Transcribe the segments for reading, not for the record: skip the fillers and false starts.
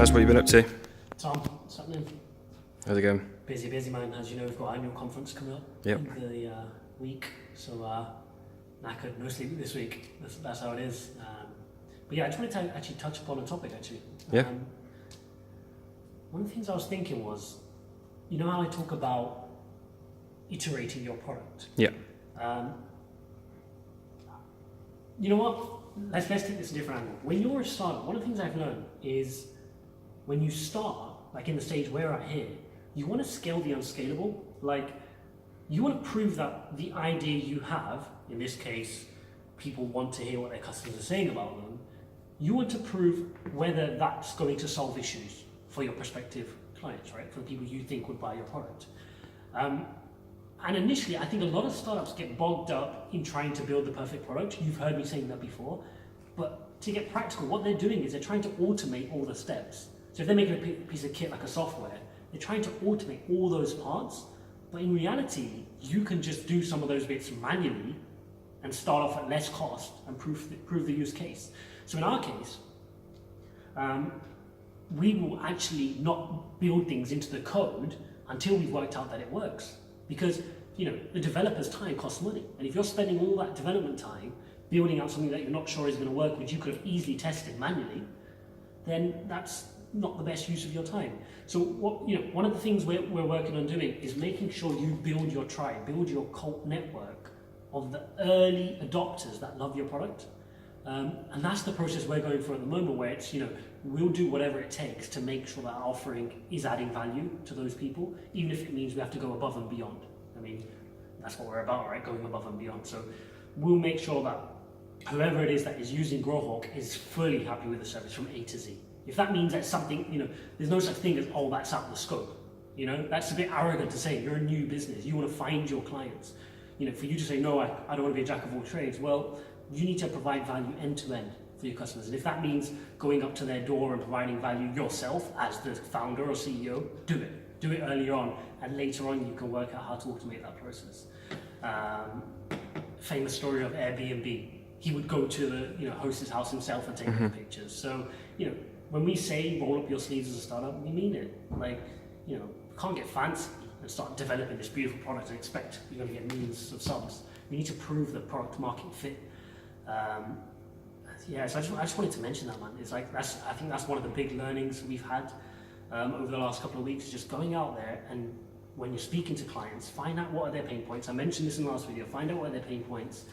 Ijaz, what have you been up to? Tom, what's happening? How's it going? Busy man. As you know, we've got our annual conference coming up Yep. in the week. So knackered, no sleep this week. That's how it is. But yeah, I just wanted to actually touch upon a topic actually. Yeah. One of the things I was thinking was, you know how I talk about iterating your product? Yeah. You know what? Let's take this a different angle. When you're a startup, one of the things I've learned is when you start, like in the stage we're at here, you want to scale the unscalable. Like, you want to prove that the idea you have, in this case, people want to hear what their customers are saying about them. You want to prove whether that's going to solve issues for your prospective clients, right? For the people you think would buy your product. And initially, I think a lot of startups get bogged up in trying to build the perfect product. You've heard me saying that before. But to get practical, what they're doing is they're trying to automate all the steps. So if they're making a piece of kit like a software, they're trying to automate all those parts. But in reality, you can just do some of those bits manually and start off at less cost and prove the use case. So in our case, we will actually not build things into the code until we've worked out that it works. Because the developer's time costs money. And if you're spending all that development time building out something that you're not sure is going to work, which you could have easily tested manually, then that's not the best use of your time. So one of the things we're working on doing is making sure you build your tribe, build your cult network of the early adopters that love your product. And that's the process we're going through at the moment, where it's, we'll do whatever it takes to make sure that our offering is adding value to those people, even if it means we have to go above and beyond. I mean, that's what we're about, right? Going above and beyond. So we'll make sure that whoever it is that is using Growhawk is fully happy with the service from A to Z. If that means that something, there's no such thing as, oh, that's out of the scope. That's a bit arrogant to say. You're a new business. You want to find your clients. For you to say, no, I don't want to be a jack of all trades. Well, you need to provide value end to end for your customers. And if that means going up to their door and providing value yourself as the founder or CEO, do it. Do it earlier on, and later on you can work out how to automate that process. Famous story of Airbnb. He would go to the host's house himself and take the pictures. So when we say roll up your sleeves as a startup, we mean it. Like, can't get fancy and start developing this beautiful product and expect you're going to get millions of subs. We need to prove the product market fit. So I just wanted to mention that, man. It's like I think that's one of the big learnings we've had over the last couple of weeks. Just going out there and when you're speaking to clients, find out what are their pain points. I mentioned this in the last video. Find out what are their pain points,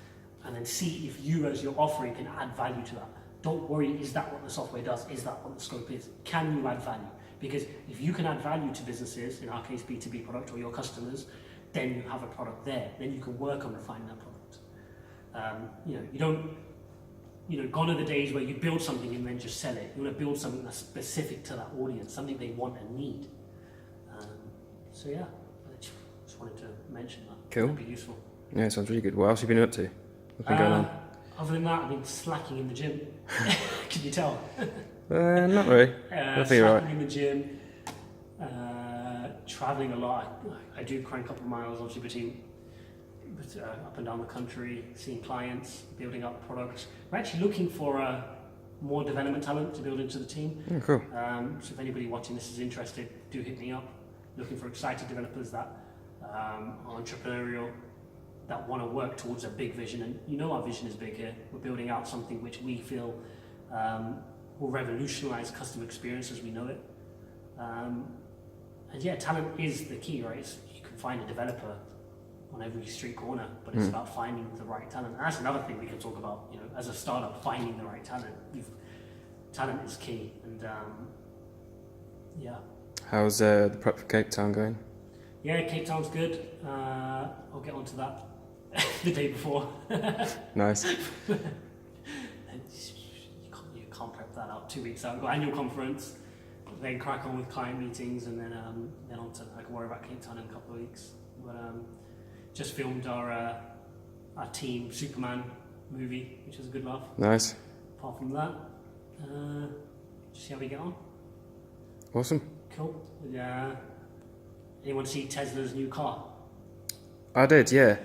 and then see if you, as your offering, can add value to that. Don't worry, is that what the software does? Is that what the scope is? Can you add value? Because if you can add value to businesses, in our case B2B product, or your customers, then you have a product there. Then you can work on refining that product. You don't, gone are the days where you build something and then just sell it. You want to build something that's specific to that audience, something they want and need. So yeah, I just wanted to mention that. Cool. That'd be useful. Yeah, sounds really good. What else have you been up to? What's been going on? Other than that, I've been slacking in the gym. Can you tell? Not really. Slacking right. In the gym, traveling a lot. I do crank a couple of miles, obviously, between up and down the country, seeing clients, building up products. We're actually looking for more development talent to build into the team. Oh, cool. So if anybody watching this is interested, do hit me up. Looking for excited developers that are entrepreneurial, that want to work towards a big vision. And our vision is big here. We're building out something which we feel will revolutionize customer experience as we know it. And yeah, talent is the key, right? You can find a developer on every street corner, but it's about finding the right talent. And that's another thing we can talk about, as a startup, finding the right talent. Talent is key, and yeah. How's the prep for Cape Town going? Yeah, Cape Town's good. I'll get onto that the day before. Nice. You can't prep that out 2 weeks out. We've got annual conference, then crack on with client meetings, and then on to, I can worry about Cape Town in a couple of weeks. But just filmed our team Superman movie, which was a good laugh. Nice. Apart from that, just see how we get on. Awesome. Cool. Yeah. Anyone see Tesla's new car? I did, yeah.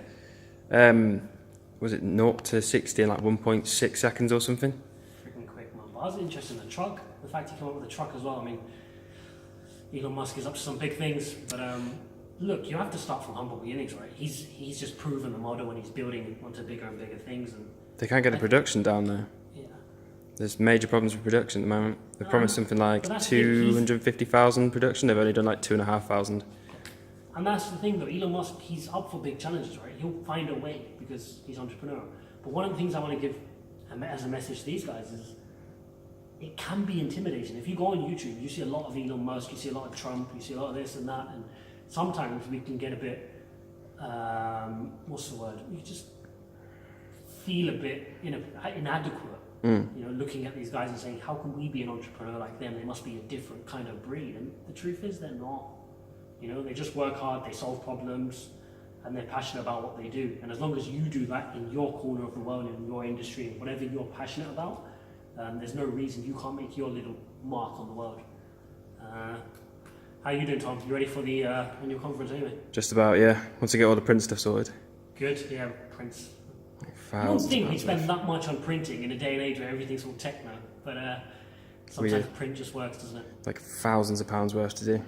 Was it 0 to 60 in like 1.6 seconds or something? Freaking quick, man. But I was interested in the truck. The fact he came up with a truck as well. I mean, Elon Musk is up to some big things, but look, you have to start from humble beginnings, right? He's just proven the model when he's building onto bigger and bigger things. And They can't get the production down there. yeah, There's major problems with production at the moment. They promised something like but that's the thing, 250,000 production. They've only done like 2,500. and that's the thing though. Elon Musk, he's up for big challenges, right? He'll find a way because he's an entrepreneur. But one of the things I want to give as a message to these guys is it can be intimidating. If you go on YouTube, you see a lot of Elon Musk, you see a lot of Trump, you see a lot of this and that, and sometimes we can get a bit, what's the word? You just feel a bit inadequate. You know, looking at these guys and saying, how can we be an entrepreneur like them? They must be a different kind of breed. And the truth is they're not. You know, they just work hard, they solve problems, and they're passionate about what they do. And as long as you do that in your corner of the world, in your industry, whatever you're passionate about, there's no reason you can't make your little mark on the world. How you doing, Tom? You ready for the annual conference anyway? Just about, yeah. Once I get all the print stuff sorted. Good, yeah, prints. I don't Thousands think of we pounds spend worth. that much on printing in a day and age where everything's all techno, but sometimes Yeah. print just works, doesn't it? Like thousands of pounds worth to do.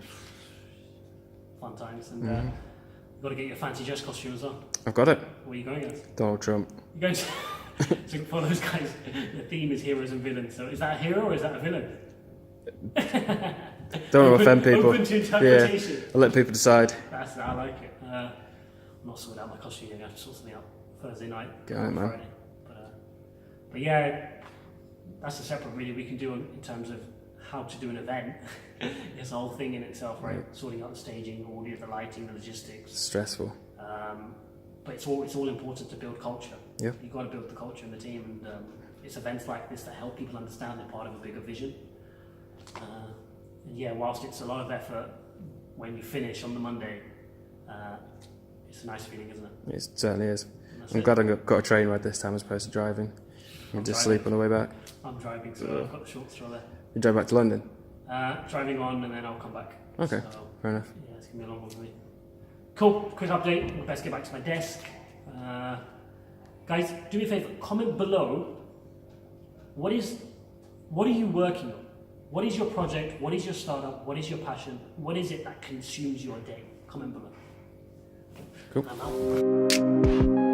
Fun times, and you've got to get your fancy dress costume as well. I've got it. Where are you going as? Donald Trump. You're going to, so for those guys, the theme is heroes and villains. So is that a hero or is that a villain? Don't want to offend people. Open to interpretation. Yeah, I'll let people decide. I like it. I'm not sorting out my costume yet. I have to sort something out Thursday night. Get on it, man. Friday. But yeah, that's a separate really we can do in terms of how to do an event. It's a whole thing in itself, right? Sorting out the staging, audio, the lighting, the logistics. Stressful. But it's all important to build culture. Yeah. You've got to build the culture in the team, and it's events like this that help people understand they're part of a bigger vision. And yeah, whilst it's a lot of effort, when you finish on the Monday, it's a nice feeling, isn't it? It certainly is. That's I'm it. glad I got a train ride this time as opposed to driving. You just driving. sleep on the way back. I'm driving, so I've got the short straw there. You drive back to London? Driving on, and then I'll come back. Okay, So, fair enough. yeah, it's gonna be a long one for me. Cool. Quick update. I best get back to my desk. Guys, do me a favor. Comment below. What are you working on? What is your project? What is your startup? What is your passion? What is it that consumes your day? Comment below. Cool. I'm out.